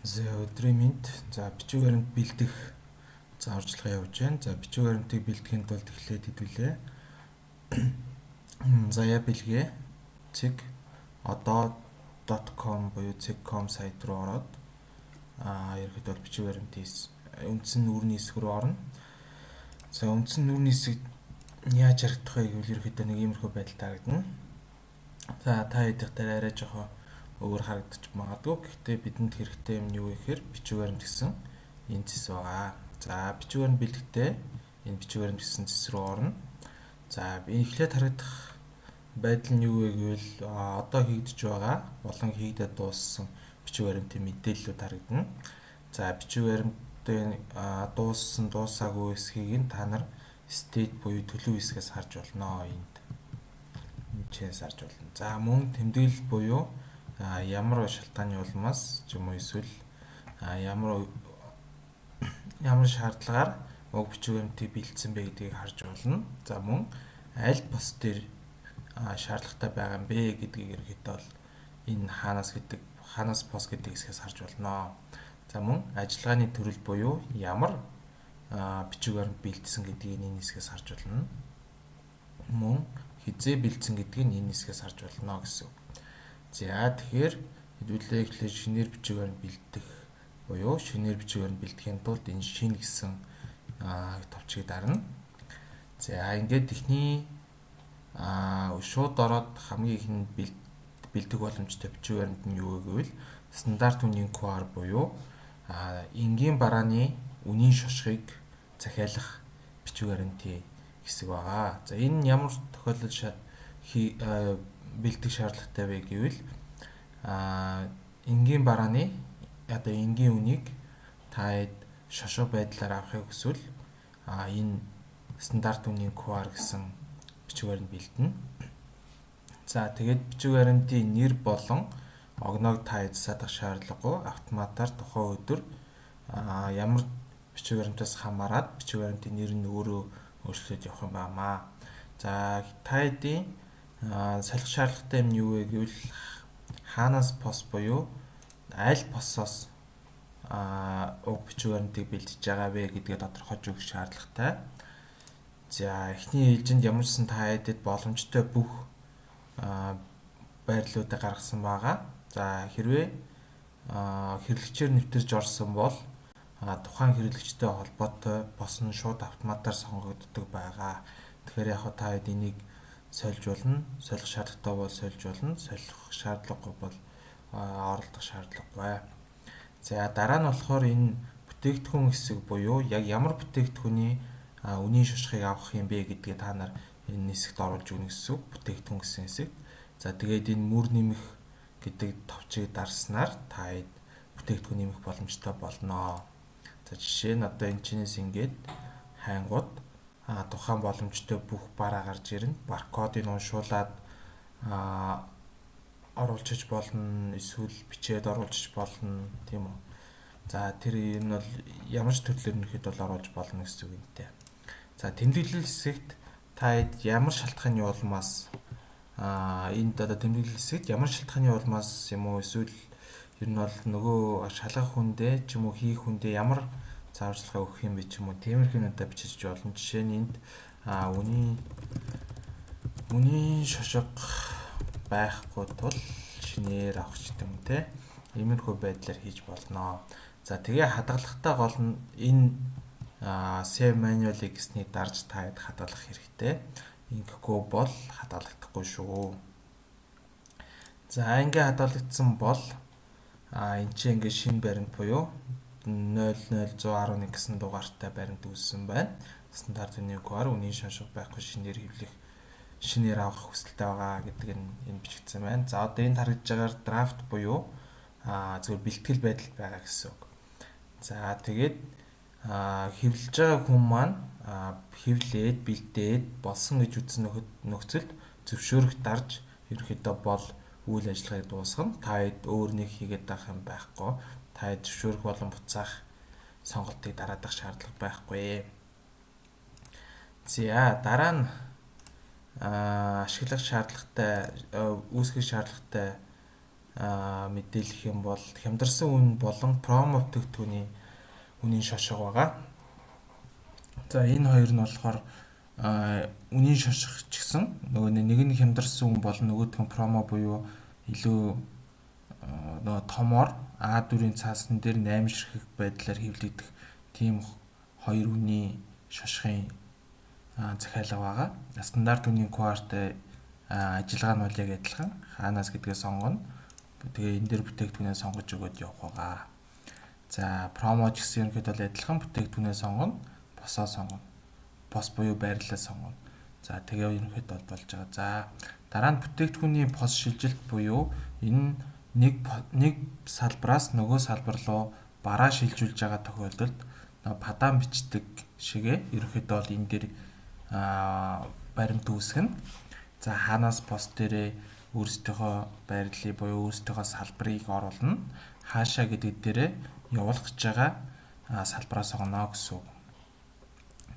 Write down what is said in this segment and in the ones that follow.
За өдрийн мэнд. За бичиг баримт бэлдэх зааварчилгаа явуулж байна. За бичиг баримтыг бэлдэхийн тулд эхлээд хэдүүлээ. Заяа бэлгээ цэг одоо.com буюу цэг.com сайт руу ороод ерөнхийдөө бичиг баримтын үндсэн нүүрний хэсэг рүү орно. За үндсэн нүүрний хэсэг яаж харагдах вэ гэвэл ерөнхийдөө нэг иймэрхүү байдалтай харагдана. За та хэд дээр арай жоохон өөр харагдаж магадгүй. Гэхдээ бидэнд хэрэгтэй юм юу гэхээр бичиг баримт гэсэн энэ зэс байгаа. За бичиг баримт бэлдэхдээ энэ бичиг баримт гэсэн зэс рүү орно. За эхлээд харагдах байдал нь юу вэ гэвэл одоо хийгдэж байгаа болон хийгдэж дууссан бичиг баримтын мэдээллүүд харагдана. За бичиг баримтын дууссан дуусаагүй хэсгийг нь та нар state буюу төлөв хэсгээс харж болно. Энд чээс харж болно. За мөн тэмдэглэл буюу ямар шалтгааны улмаас ч юм уу эсвэл ямар шаардлагаар уг бичиг баримтыг бэлдсэн бэ гэдгийг харж болно. За мөн аль бос дээр шаардлагатай байгаа юм бэ гэдгийг ерөнхийдөө бол энэ ханаас бос гэдэг хэсгээс харж болно. За мөн ажиллагааны төрөл буюу ямар бичиг баримт бэлдсэн гэдгийг энэ хэсгээс харж болно. Мөн хизээ бэлдсэн гэдгийг энэ хэсгээс харж болно гэсэн үг. За тэгэхээр хэдүүлээ эхлээд шинээр бичиг баримт бэлдэх буюу шинээр бичиг баримт бэлдэхийн тулд энэ шин гэсэн товчгийг дарна. За ингээд эхний шууд ороод хамгийн ихэнд бэлдэх боломжтой бичиг баримт нь юу гэвэл стандарт үнийн QR буюу энгийн барааны үнийн шошгыг захиалах бичиг баримтын хэсэг байгаа. За энэ ямар тохиолдолд бэлдэх шаардлагатай вэ гэвэл энгийн барааны одоо энгийн үнийг та шошго байдлаар авахыг хүсвэл энэ стандарт үнийн QR гэсэн бичиг баримт бэлдэнэ. За тэгээд бичиг баримтын нэр болон огноог та засаадах шаардлагагүй автоматар тухайн өдөр ямар бичиг баримтаас хамаарат бичиг баримтын нэр нь өөрөө өөрчлөлт явах юм байна. За та хэдийн салхи шаардлагатай юм юу вэ гэвэл хаанаас пос буюу аль посоос уг бичиг баримтыг бэлдэж байгаа вэ гэдгээ тодорхойлж өгөх шаардлагатай. За эхний ээлжинд ямарсан та хэдэд боломжтой бүх байрлуудыг гаргасан байгаа. За хэрвээ хэрэглэгчээр нэвтэрж орсон бол тухайн хэрэглэгчтэй холбоотой бос нь шууд автоматар сонгогддог байгаа. Тэгэхээр яг та хэд энийг сольж болно, солих шаардлагатай бол сольж болно, солих шаардлагагүй бол оролдох шаардлагагүй. За дараа нь болохоор энэ бүтээгдэхүүн хэсэг буюу яг ямар бүтээгдэхүүний үнийн шошгыг авах юм бэ гэдгээ та нар энэ хэсэгт оруулж өгнө гэсэн үг. Бүтээгдэхүүн гэсэн хэсэг. За тэгээд энэ мөр нэмэх гэдэг товчийг дарснаар та бүтээгдэхүүн нэмэх боломжтой болно. За жишээ нь одоо энэ чинээс ингээд хайнгууд тухайн боломжтой бүх бараа гарч ирнэ. Баркодыг уншуулад оруулчих болно, эсвэл бичээд оруулчих болно, тийм үү. За тэр энэ бол ямар ч төрлөөр нөхөд бол оруулж болно гэсэн үг юмтэй. За тэмдэглэл хэсэгт та ямар шалтгааны улмаас энд одоо тэмдэглэл хэсэгт ямар шалтгааны улмаас юм уу эсвэл ер нь бол нөгөө шалгах хүндээ ч юм уу хийх хүндээ ямар зааварчилгаа өгөх юм бэ ч юм уу тиймэрхүү надад бичиж болно. Жишээ нь энд үнийн шошго байхгүй тул шинээр авах ч юм те иймэрхүү байдлаар хийж болно. За тэгээ хадгалагтай гол нь энэ save manual гэсний дарж та хадгалах хэрэгтэй. Ингэхгүй бол хадгалагдахгүй шүү. За ингээ хадгалагдсан бол энэ чинь ингээ шинэ баримт буюу 00111 гэсэн дугаартай баримт үүссэн байна. Стандарт үнийн QR үнийн шошго байхгүй шинээр авах хүсэлтэй байгаа гэдэг нь энэ бичигдсэн байна. За одоо энд харагдж байгаа драфт буюу зөвхөн бэлтгэл байдал байгаа гэсэн үг. За тэгээд хэвлэж байгаа хүн маань хэвлээд бэлдээд болсон гэж үзсэн нөхцөлд зөвшөөрөх дарж ерөнхийдөө бол үйл ажиллагааг дуусгана. Та өөр нэг хийгээд байх юм байхгүй. Та зөвшөөрөх болон буцаах сонголтыг дараадах шаардлага байхгүй. За дараа нь ашиглах шаардлагатай үүсгэх шаардлагатай мэдээлэх юм бол хямдарсан үн болон промо бүтээгдэхүүний үнийн шошго байгаа. За энэ хоёр нь болохоор үнийн шошго ч гэсэн нөгөө нэг нь хямдарсан үн болон нөгөөх нь промо буюу илүү нөгөө томор А4-ийн цаасан дээр 8 ширхэг байдлаар хэвлэгдэх тийм хоёр үнийн шошгын захиалга байгаа. Стандарт үнийн QR-тай ажиллагаа нь бол яг адилхан. Хаанаас гэдгээ сонгоно. Тэгээ энэ дээр бүтээгдэхүүнээ сонгож өгөөд явах байгаа. За промо ч гэсэн ерөнхийдөө бол адилхан бүтээгдэхүүнээ сонгоно, босоо сонгоно. Бос буюу байрлалаа сонгоно. За тэгээ ерөнхийдөө бол болж байгаа. За дараа нь бүтээгдэхүүний пос шилжилт буюу энэ нэг салбараас нөгөө салбар руу бараа шилжүүлж байгаа тохиолдолд падаан бичдэг шигээ ерөнхийдөө бол энэ дээр баримт үүсгэнэ. За хаанаас пост дээрээ өөрсдийнхөө байрлалыг буюу өөрсдийнхөө салбарыг оруулна. Хаашаа гэдэг дээрээ явуулах гэж байгаа салбараас огно гэсэн үг.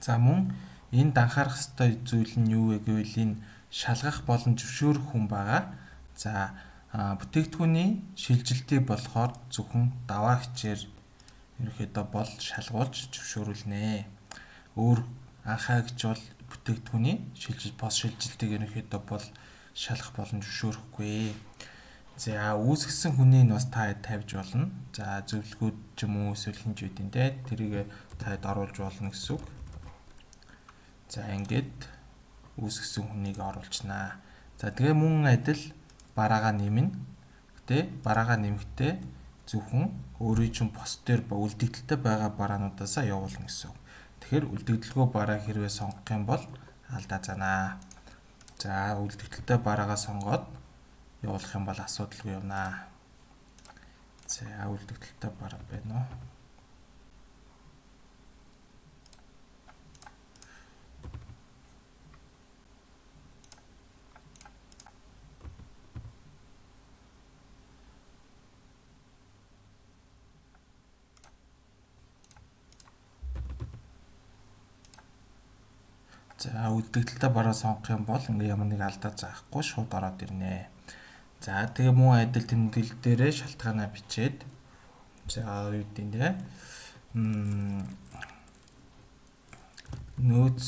За мөн энд анхаарах ёстой зүйл нь юу вэ гэвэл энэ шалгах болон зөвшөөрөх хүн байгаа. За бүтээгдэхүүний шилжилтийг болохоор зөвхөн даваа хичээр ерөнхийдөө бол шалгуулж зөвшөөрүүлнэ. Өөр анхаагч бол бүтээгдэхүүний пос шилжилтийг ерөнхийдөө бол шалгах болон зөвшөөрөхгүй. За үүсгэсэн хүнийг бас та тавьж болно. За зөвлөгөөд ч юм уу эсвэл хинжүүдийн тэрийг таад оруулж болно гэсэн үг. За ингээд үүсгэсэн хүнийг оруулчихнаа. За тэгээ мөн адил бараагаа нэмнэ. Гэтэ бараагаа нэмэхдээ зөвхөн өөрийн чинь пост дээр үлдэгдэлтэй байгаа бараануудаасаа явуулна гэсэн үг. Тэгэхээр үлдэгдэлгүй бараа хэрвээ сонгох юм бол алдаа занаа. За үлдэгдэлтэй бараагаа сонгоод явуулах юм бол асуудалгүй явнаа. За үлдэгдэлтэй бараа байна уу? За үлдэгдэлтэй бараа сонгох юм бол ингээ ямар нэг алдаа заахгүй шууд ороод ирнэ. За тэгээ мөн адил тэмдэглэл дээрээ шалтгаанаа бичээд за юу гэдэг нь нөөц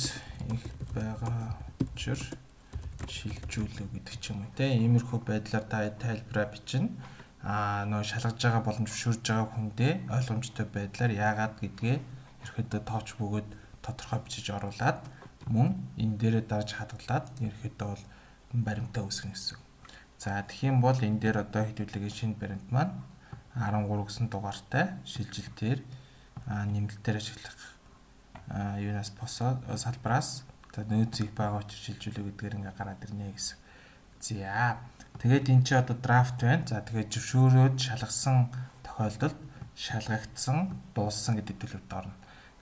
их байгаа учир шилжүүлэх гэдэг ч юм уу те. Иймэрхүү байдлаар та тайлбараа бичнэ. Нөө шалгаж байгаа болон зөвшөөрж байгаа хүндээ ойлгомжтой байдлаар яагаад гэдгээ ерөөдөө тооч бөгөөд тодорхой бичиж оруулаад мөн энэ дээрээ дарж хадгалаад ерөөдөө бол баримтаа үүсгэн гэсэн. За тэгэх юм бол энэ дээр одоо хэдүүлгийн шинэ баримт маань 13 гэсэн дугаартай шилжилтээр нэмэлтээр ашиглах юунаас босоо салбараас за нөөцийг байгаа учраас шилжүүлэх гэдгээр ингээ гараад ирнэ гэсэн. За тэгээд энэ чи одоо драфт байна. За тэгээд зөвшөөрөөд шалгасан тохиолдолд шалгагдсан, дууссан гэдэг төлөвт орно.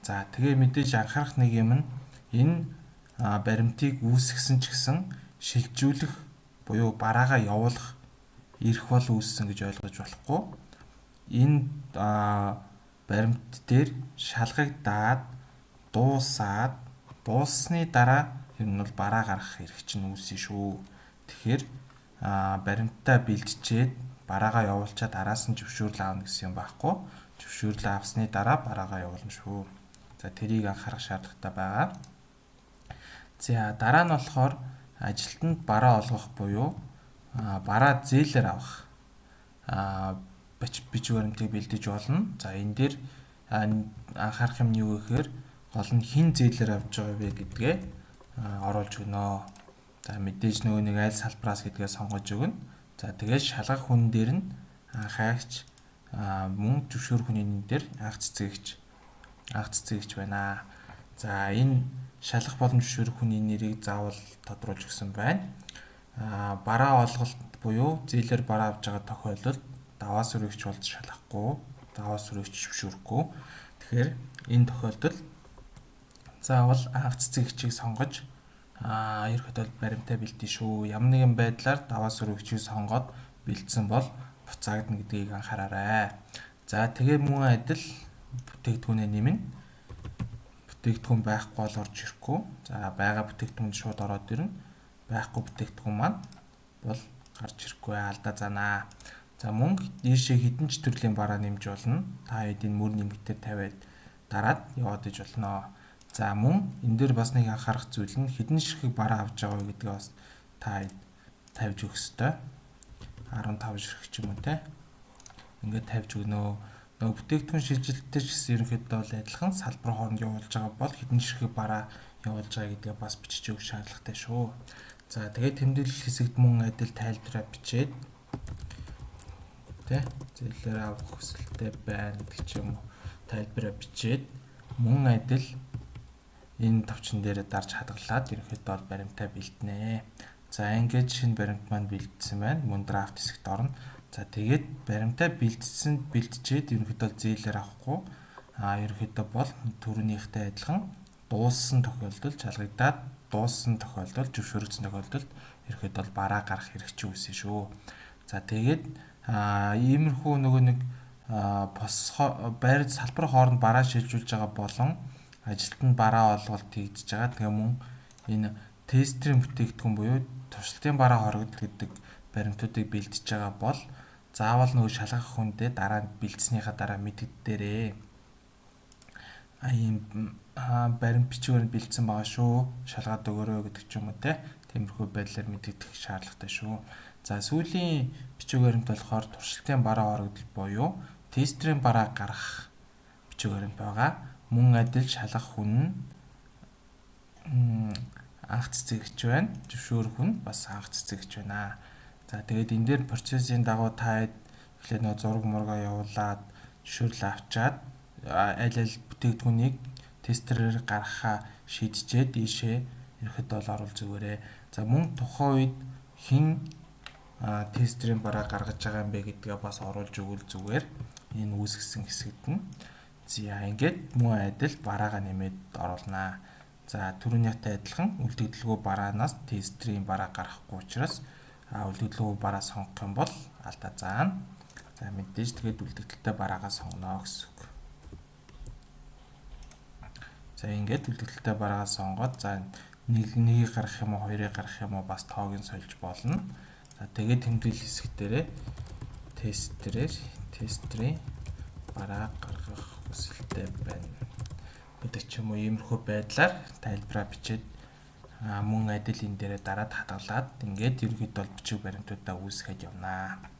За тэгээ мэдээж анхаарах нэг юм нь энэ баримтыг үүсгэсэн ч гэсэн шилжүүлэх буюу бараагаа явуулах эрх бол үүссэн гэж ойлгож болохгүй. Энэ баримт дээр шалгагдаад дууссаны дараа ер нь бол бараа гаргах эрх чинь үүснэ шүү. Тэгэхээр баримтаа бэлтжээд бараагаа явуулчаад араас нь зөвшөөрөл аавна гэсэн юм байхгүй. Зөвшөөрөл авсны дараа бараагаа явуулна шүү. За тэрийг анхаарах шаардлагатай байгаа. За дараа нь болохоор ажилтнанд бараа олгох буюу бараа зээлээр авах бич баримтыг бэлдэж болно. За энэ дээр анхаарах юм нь юу гэхээр гол нь хин зээлээр авч байгаа вэ гэдгээ оруулж өгнө. За мэдээж нөгөө нэг аль салбараас гэдгээ сонгож өгнө. За тэгээд шалгах хүн дээр нь анхаагч мөн зөвшөөрөх хүний нэр дээр анх цэцэгч байна. За энэ шалгах болон зөвшөөрөх хүний нэрийг заавал тодруулж өгсөн байна. Бараа олголт буюу зээлээр бараа авч байгаа тохиолдолд даваа сүрэгч болж шалгахгүй, даваа сүрэгч зөвшөөрөхгүй. Тэгэхээр энэ тохиолдолд заавал анх цэцэгчийг сонгож ерөөхдөө баримтаа бэлдэн шүү. Ямар нэгэн байдлаар даваа сүрэгчийг сонгоод бэлдсэн бол буцаагдана гэдгийг анхаараарай. За тэгээ мөн адил бүтээгдэхүүнээ нэмнэ. Бүтээгдэхүүн байхгүй бол орж ирэхгүй. За байгаа бүтээгдэхүүн шууд ороод ирнэ. Байхгүй бүтээгдэхүүн маань бол гарч ирэхгүй алдаа занаа. За мөн ийшээ хэдэн ч төрлийн бараа нэмж болно. Та хэд энэ мөр нэмэгтээр тавиад дараад яваад иж болно. За мөн энэ дээр бас нэг анхаарах зүйл нь хэдэн ширхэг бараа авч байгаа вэ гэдгээ бас та хэд тавьж өгөх ёстой. 15 ширхэг ч юм уу те. Ингээд тавьж өгнө. Нөгөө бүтээгдэхүүн шилжилттэй ч гэсэн ерөнхийдөө бол адилхан салбар хооронд явуулж байгаа бол хэдэн ширхэг бараа явуулж байгаа гэдгээ бас бичиж өгөх шаардлагатай шүү. За тэгээд тэмдэглэл хэсэгт мөн адил тайлбараа бичээд тэ зээлээр авах хүсэлтэй байна гэдэг ч юм уу тайлбараа бичээд мөн адил энэ товчон дээр дарж хадгалаад ерөнхийдөө бол баримтаа бэлтнэ. За ингээд шинэ баримт маань бэлдсэн байна. Мөн драфт хэсэгт орно. За тэгээд баримтаа бэлтжээд ерөнхийдөө зээлээр авахгүй ерөнхийдөө бол түрүүнийхтэй адилхан дууссан тохиолдолд шалгагдаад дууссан тохиолдолд зөвшөөрөгдсөн тохиолдолд ерөнхийдөө бол бараа гарах хэрэг ч үүснэ шүү. За тэгээд иймэрхүү нөгөө нэг байр салбар хооронд бараа шилжүүлж байгаа болон ажилтнанд бараа олголт хийгдэж байгаа. Тэгээ мөн энэ тестерийн бүтээгдэхүүн буюу туршилтын бараа хоригдол гэдэг баримтуудыг бэлдэж байгаа бол заавал нөгөө шалгах хүндээ дараа нь бэлдснийхаа дараа мэддээрээ ийм баримт бичгээр бэлдсэн байгаа шүү. Шалгаад өгөөрэй гэдэг ч юм уу те. Тиймэрхүү байдлаар мэдэгдэх шаардлагатай шүү. За сүүлийн бичиг баримт болохоор туршилтын бараа хоригдол буюу тестерийн бараа гарах бичиг баримт байгаа. Мөн адил шалгах хүн анх цэцэгч байна. Зөвшөөрөх хүн бас анх цэцэгч байна. За тэгээд энэ дээр процессын дагуу та эхлээд нөө зураг мургаа явуулаад зөвшөөрөл авчаад аль аль бүтээгдэхүүнийг тестерээр гаргахаа шийдчихэд ийшээ ерөөхдөө бол оруулж өгөөрэй. За мөн тухайн үед хэн тестерийн бараа гаргаж байгаа юм бэ гэдгээ бас оруулж өгвөл зүгээр. Энэ үүсгэсэн хэсэгт нь. За ингээд мөн адил бараагаа нэмээд оруулнаа. За түрүүнийхтэй адилхан үлдэгдэлгүй бараанаас тестерийн бараа гаргахгүй учраас үлдэгдэлгүй бараа сонгох юм бол алдаа заана. За мэдээж тэгээд үлдэгдэлтэй бараагаа сонгоно гэсэн үг. За ингээд үлдэгдэлтэй бараагаа сонгоод за нэгийг гаргах юм уу, хоёрыг гаргах юм уу бас тоог нь сольж болно. За тэгээд тэмдэглэл хэсэг дээрээ тестерийн бараа гаргах хүсэлтэй байна гэдэг ч юм уу иймэрхүү байдлаар тайлбараа бичээд мөн адил энэ дээрээ дараад хадгалаад ингээд ерөнхийдөө бол бичиг баримтуудаа үүсгэж явнаа.